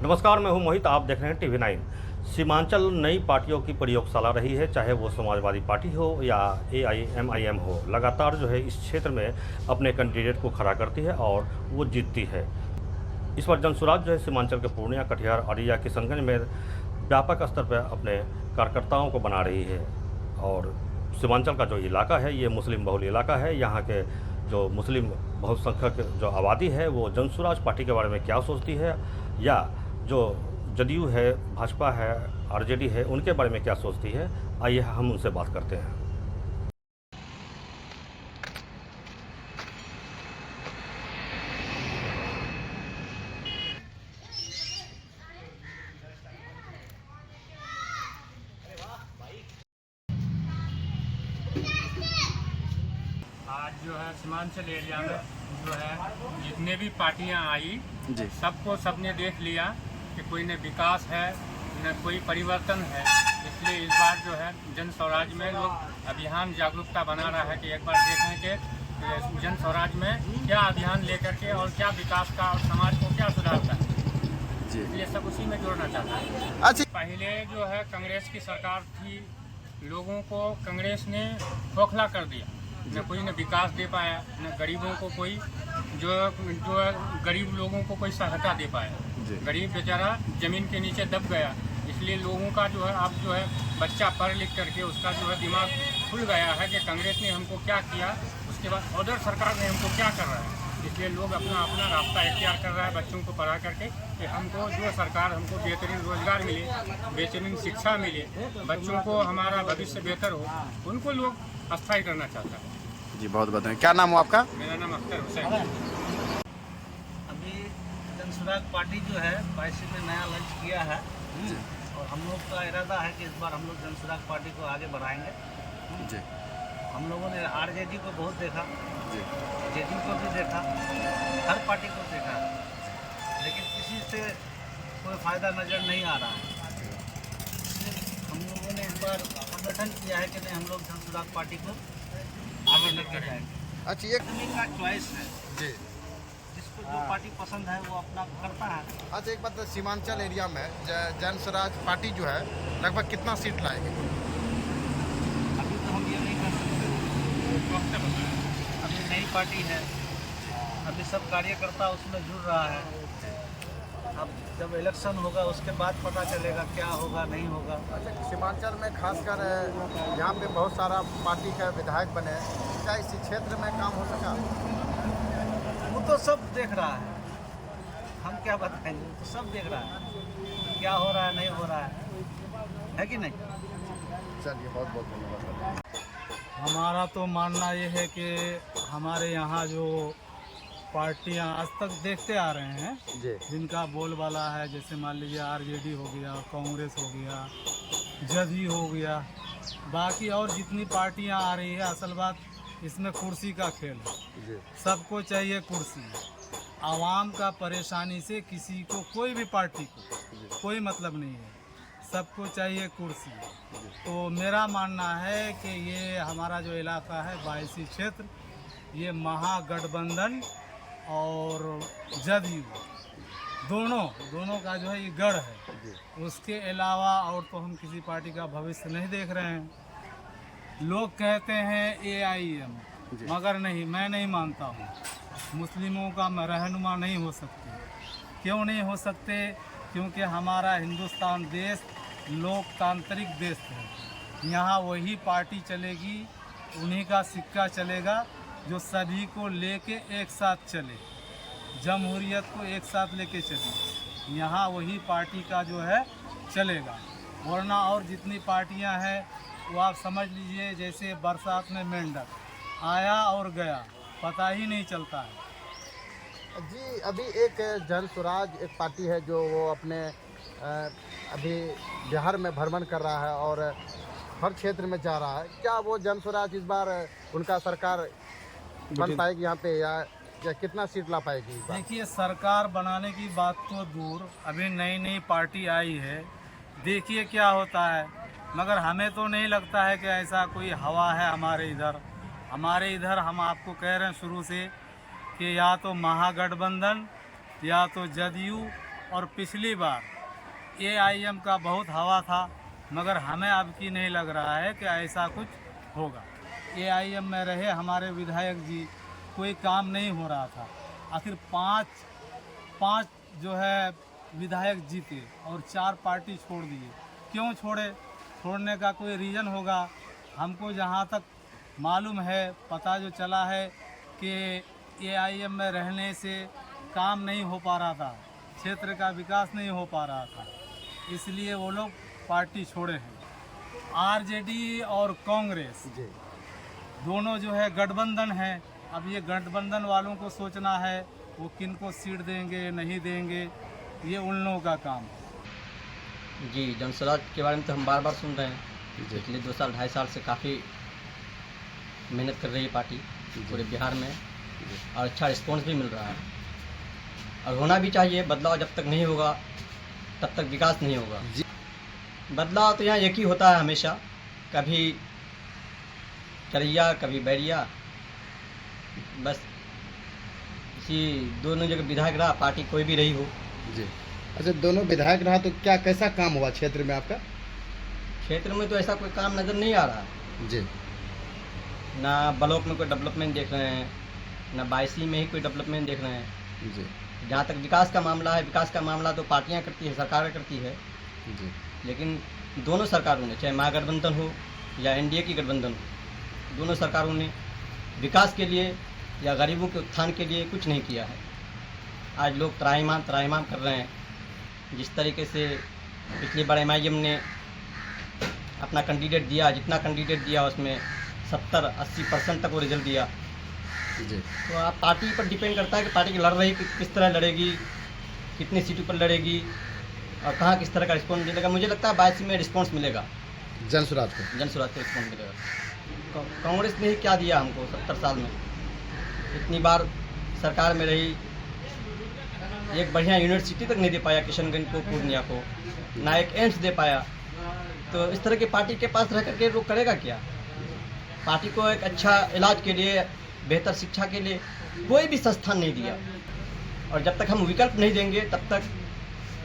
नमस्कार, मैं हूं मोहित। आप देख रहे हैं TV9। सीमांचल नई पार्टियों की प्रयोगशाला रही है, चाहे वो समाजवादी पार्टी हो या AIMIM हो। लगातार जो है इस क्षेत्र में अपने कैंडिडेट को खड़ा करती है और वो जीतती है। इस बार जनसुराज जो है सीमांचल के पूर्णिया, कटिहार, अररिया, किशनगंज में व्यापक स्तर पर अपने कार्यकर्ताओं को बना रही है। और सीमांचल का जो इलाका है ये मुस्लिम बहुल इलाका है। यहाँ के जो मुस्लिम बहुसंख्यक जो आबादी है वो जनसुराज पार्टी के बारे में क्या सोचती है, या जो जदयू है, भाजपा है, RJD है, उनके बारे में क्या सोचती है, आइए हम उनसे बात करते हैं। आज जो है सीमांचल एरिया में जो है जितने भी पार्टियां आई जी, सबने देख लिया कि कोई न विकास है न कोई परिवर्तन है। इसलिए इस बार जो है जन स्वराज में लोग अभियान जागरूकता बना रहा है कि एक बार देखें कि जन स्वराज में क्या अभियान लेकर के और क्या विकास का और समाज को क्या सुधारता है। जी। इसलिए सब उसी में जोड़ना चाहता है। अच्छा, पहले जो है कांग्रेस की सरकार थी, लोगों को कांग्रेस ने खोखला कर दिया। न कोई न विकास दे पाया, न गरीबों को कोई जो गरीब लोगों को कोई सहायता दे पाया। गरीब बेचारा जमीन के नीचे दब गया। इसलिए लोगों का जो है अब जो है बच्चा पढ़ लिख करके उसका जो है दिमाग खुल गया है कि कांग्रेस ने हमको क्या किया, उसके बाद उधर सरकार ने हमको क्या कर रहा है। इसलिए लोग अपना अपना रास्ता इख्तियार कर रहा है बच्चों को पढ़ा करके कि हमको जो सरकार हमको बेहतरीन रोजगार मिले, बेहतरीन शिक्षा मिले, बच्चों को हमारा भविष्य बेहतर हो, उनको लोग अस्थायी करना चाहता है। जी, बहुत बहुत धन्यवाद। क्या नाम हो आपका? मेरा नाम अख्तर हुसैन है। अभी जनसुराज पार्टी जो है 22 में नया लॉन्च किया है और हम लोग का इरादा है कि इस बार हम लोग जनसुराज पार्टी को आगे बढ़ाएंगे। जी, हम लोगों ने RJD को बहुत देखा, जी, JD को भी देखा, हर पार्टी को देखा, लेकिन किसी से कोई फ़ायदा नज़र नहीं आ रहा है। इसलिए हम लोगों ने इस बार संगठन किया है कि नहीं, हम लोग जनसुराज पार्टी को आगे लेकर जाएंगे। अच्छा, ये आदमी का चॉइस है, जी। जिसको जो पार्टी पसंद है वो अपना करता है। अच्छा, एक बात, सीमांचल एरिया में जनसुराज पार्टी जो है लगभग कितना सीट लाएगी? अभी तो हम ये नहीं कर सकते, अभी नई पार्टी है, अभी सब कार्यकर्ता उसमें जुड़ रहा है। अब जब इलेक्शन होगा उसके बाद पता चलेगा क्या होगा नहीं होगा। अच्छा, सीमांचल में खासकर यहाँ पे बहुत सारा पार्टी का विधायक बने, क्या इसी क्षेत्र में काम हो सका? वो तो सब देख रहा है, हम क्या बताएंगे, वो तो सब देख रहा है क्या हो रहा है नहीं हो रहा है कि नहीं। चलिए, बहुत बहुत धन्यवाद। हमारा तो मानना ये है कि हमारे यहाँ जो पार्टियां आज तक देखते आ रहे हैं, जी, जिनका बोलबाला है, जैसे मान लीजिए RJD हो गया, कांग्रेस हो गया, जदयू हो गया, बाकी और जितनी पार्टियां आ रही है, असल बात इसमें कुर्सी का खेल है। जी, सबको चाहिए कुर्सी। आवाम का परेशानी से किसी को, कोई भी पार्टी को कोई मतलब नहीं है, सबको चाहिए कुर्सी। तो मेरा मानना है कि ये हमारा जो इलाका है 22 क्षेत्र, ये महागठबंधन और जदयू दोनों का जो है ये गढ़ है। उसके अलावा और तो हम किसी पार्टी का भविष्य नहीं देख रहे हैं। लोग कहते हैं AIM, मगर नहीं, मैं नहीं मानता हूँ। मुस्लिमों का रहनुमा नहीं हो सकते। क्यों नहीं हो सकते? क्योंकि हमारा हिंदुस्तान देश लोकतांत्रिक देश है। यहाँ वही पार्टी चलेगी, उन्हीं का सिक्का चलेगा जो सभी को लेके एक साथ चले, जमहूरियत को एक साथ लेके चले। यहाँ वही पार्टी का जो है चलेगा, वरना और जितनी पार्टियाँ हैं वो आप समझ लीजिए जैसे बरसात में मेंढक आया और गया, पता ही नहीं चलता है। जी, अभी एक जनसुराज एक पार्टी है जो वो अपने अभी बिहार में भ्रमण कर रहा है और हर क्षेत्र में जा रहा है। क्या वो जनसुराज इस बार उनका सरकार बन पाएगी यहाँ पे, या कितना सीट ला पाएगी? देखिए, सरकार बनाने की बात तो दूर, अभी नई नई पार्टी आई है, देखिए क्या होता है। मगर हमें तो नहीं लगता है कि ऐसा कोई हवा है हमारे इधर। हमारे इधर हम आपको कह रहे हैं शुरू से कि या तो महागठबंधन या तो जदयू और पिछली बार AIM का बहुत हवा था, मगर हमें अब की नहीं लग रहा है कि ऐसा कुछ होगा। AIM में रहे हमारे विधायक जी, कोई काम नहीं हो रहा था। आखिर पाँच जो है विधायक जीते और 4 पार्टी छोड़ दिए। क्यों छोड़े? छोड़ने का कोई रीज़न होगा। हमको जहाँ तक मालूम है, पता जो चला है कि AIM में रहने से काम नहीं हो पा रहा था, क्षेत्र का विकास नहीं हो पा रहा था, इसलिए वो लोग पार्टी छोड़े हैं। RJD और कांग्रेस दोनों जो है गठबंधन है। अब ये गठबंधन वालों को सोचना है वो किनको सीट देंगे नहीं देंगे, ये उन लोगों का काम है। जी, जनस्वराज के बारे में तो हम बार बार सुन रहे हैं। पिछले 2 साल 2.5 साल से काफ़ी मेहनत कर रही है पार्टी पूरे बिहार में और अच्छा रिस्पॉन्स भी मिल रहा है और होना भी चाहिए। बदलाव जब तक नहीं होगा तब तक विकास नहीं होगा। बदलाव तो यहाँ एक ही होता है हमेशा, कभी चरैया कभी बैरिया, बस इसी दोनों जगह विधायक रहा, पार्टी कोई भी रही हो। जी। अच्छा, दोनों विधायक रहा तो क्या कैसा काम हुआ क्षेत्र में आपका? क्षेत्र में तो ऐसा कोई काम नज़र नहीं आ रहा है जी। ना ब्लॉक में कोई डेवलपमेंट देख रहे हैं, ना 22 में ही कोई डेवलपमेंट देख रहे हैं। जी। जहाँ तक विकास का मामला है, विकास का मामला तो पार्टियाँ करती है, सरकार करती है। जी। लेकिन दोनों सरकारों ने, चाहे महागठबंधन हो या NDA की गठबंधन हो, दोनों सरकारों ने विकास के लिए या गरीबों के उत्थान के लिए कुछ नहीं किया है। आज लोग त्राहिमाम कर रहे हैं। जिस तरीके से पिछली बार MIM ने अपना कैंडिडेट दिया, जितना कैंडिडेट दिया उसमें 70-80% तक वो रिजल्ट दिया। जी। तो आप पार्टी पर डिपेंड करता है कि पार्टी की लड़ रही किस तरह लड़ेगी, कितनी सीटों पर लड़ेगी और कहाँ किस तरह का रिस्पॉन्स मिलेगा। मुझे लगता है 22 में रिस्पॉन्स मिलेगा, जनसुराज को रिस्पॉन्स मिलेगा। तो कांग्रेस ने ही क्या दिया हमको 70 साल में? इतनी बार सरकार में रही, एक बढ़िया यूनिवर्सिटी तक नहीं दे पाया किशनगंज को, पूर्णिया को, ना एक एम्स दे पाया। तो इस तरह की पार्टी के पास रह करके वो करेगा क्या? पार्टी को एक अच्छा इलाज के लिए, बेहतर शिक्षा के लिए कोई भी संस्थान नहीं दिया। और जब तक हम विकल्प नहीं देंगे तब तक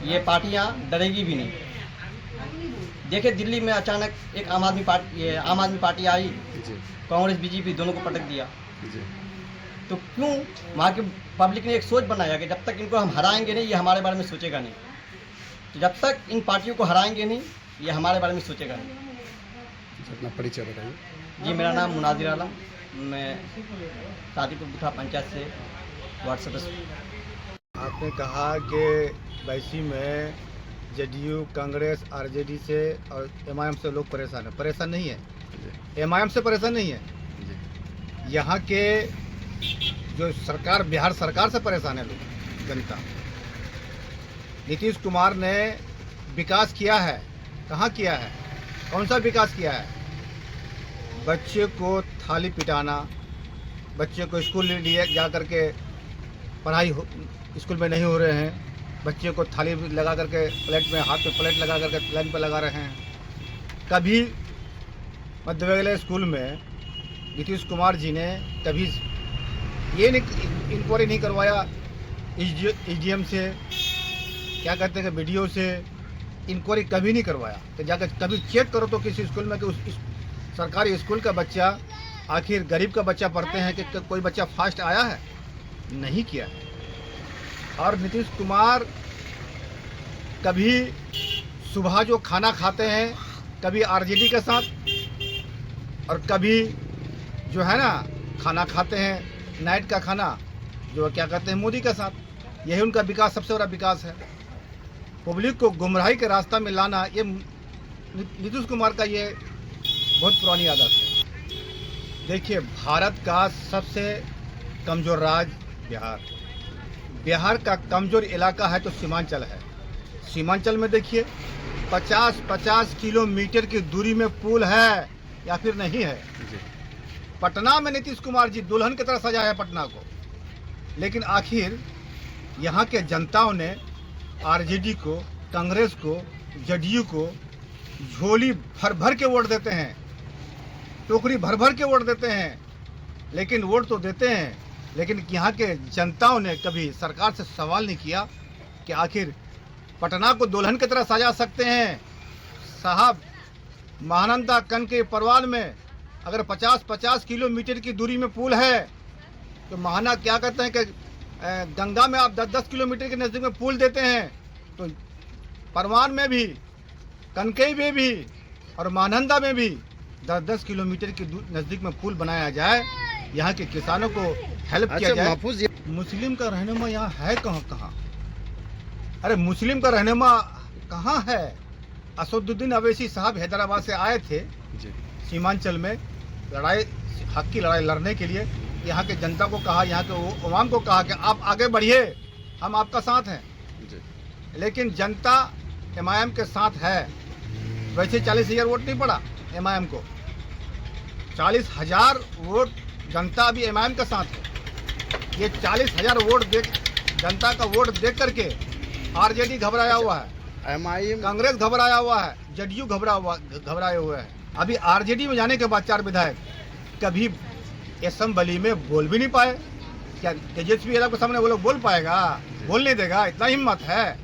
ये पार्टियां डरेगी भी नहीं। देखिए, दिल्ली में अचानक एक आम आदमी पार्टी आई, कांग्रेस BJP दोनों को पटक दिया। तो क्यों? वहाँ के पब्लिक ने एक सोच बनाया कि जब तक इनको हम हराएंगे नहीं, ये हमारे बारे में सोचेगा नहीं। तो जब तक इन पार्टियों को हराएंगे नहीं, ये हमारे बारे में सोचेगा नहीं। अपना परिचय बताइए। जी, मेरा नाम मुनाजिर आलम, मैं सादीपुर बुथा पंचायत से वार्ड सदस्य। आपने कहा कि 22 में JDU, कांग्रेस, RJD से और MIM से लोग परेशान हैं। परेशान नहीं है, MIM से परेशान नहीं है, यहाँ के जो सरकार, बिहार सरकार से परेशान है लोग, जनता। नीतीश कुमार ने विकास किया है, कहाँ किया है? कौन सा विकास किया है? बच्चे को थाली पिटाना, बच्चे को स्कूल लिए जा करके पढ़ाई स्कूल में नहीं हो रहे हैं, बच्चे को थाली लगा करके प्लेट में, हाथ में प्लेट लगा करके लाइन पर लगा रहे हैं। कभी मध्य विद्यालय स्कूल में नीतीश कुमार जी ने कभी ये इंक्वायरी नहीं करवाया SDM से, क्या कहते हैं कि BDO से इंक्वायरी कभी नहीं करवाया कि जाकर कभी चेक करो तो किसी स्कूल में कि उस सरकारी स्कूल का बच्चा, आखिर गरीब का बच्चा पढ़ते हैं कि कोई बच्चा फास्ट आया है? नहीं किया है। और नीतीश कुमार कभी सुबह जो खाना खाते हैं, कभी RJD के साथ और कभी जो है ना खाना खाते हैं नाइट का खाना, जो क्या कहते हैं, मोदी के साथ। यही उनका विकास, सबसे बड़ा विकास है। पब्लिक को गुमराही के रास्ता में लाना, ये नीतीश कुमार का ये बहुत पुरानी आदत है। देखिए, भारत का सबसे कमज़ोर राज्य बिहार का कमज़ोर इलाका है तो सीमांचल है। सीमांचल में देखिए 50-50 किलोमीटर की दूरी में पुल है या फिर नहीं है। पटना में नीतीश कुमार जी दुल्हन की तरह सजाया है पटना को, लेकिन आखिर यहाँ के जनताओं ने RJD को, कांग्रेस को, JDU को झोली भर भर के वोट देते हैं, टोकरी भर भर के वोट देते हैं। लेकिन वोट तो देते हैं, लेकिन यहाँ के जनताओं ने कभी सरकार से सवाल नहीं किया कि आखिर पटना को दुल्हन की तरह सजा सकते हैं। साहब, महानंदा कन के परवान में अगर 50-50 किलोमीटर की दूरी में पुल है तो महाना क्या कहते हैं कि गंगा में आप 10-10 किलोमीटर के नज़दीक में पुल देते हैं, तो परवान में भी, कनकई में भी और महानंदा में भी 10-10 किलोमीटर के नज़दीक में पुल बनाया जाए, यहाँ के किसानों को हेल्प किया जाए। महफूज मुस्लिम का रहनुमा यहाँ है कहाँ? अरे मुस्लिम का रहनुमा कहाँ है? असदुद्दीन अवैसी साहब हैदराबाद से आए थे सीमांचल में लड़ाई, हक की लड़ाई लड़ने के लिए। यहाँ के जनता को कहा, यहाँ के अवाम को कहा कि आप आगे बढ़िए, हम आपका साथ हैं। लेकिन जनता MIM के साथ है। वैसे 40,000 वोट नहीं पड़ा MIM को, 40,000 वोट जनता अभी MIM के साथ है। ये 40,000 वोट जनता का वोट देख करके RJD घबराया हुआ है, MIM कांग्रेस घबराया हुआ है, JDU घबराए हुए हैं। अभी RJD में जाने के बाद 4 विधायक कभी असेंबली में बोल भी नहीं पाए। क्या तेजस्वी यादव के सामने वो लोग बोल पाएगा? बोल नहीं देगा, इतना हिम्मत है।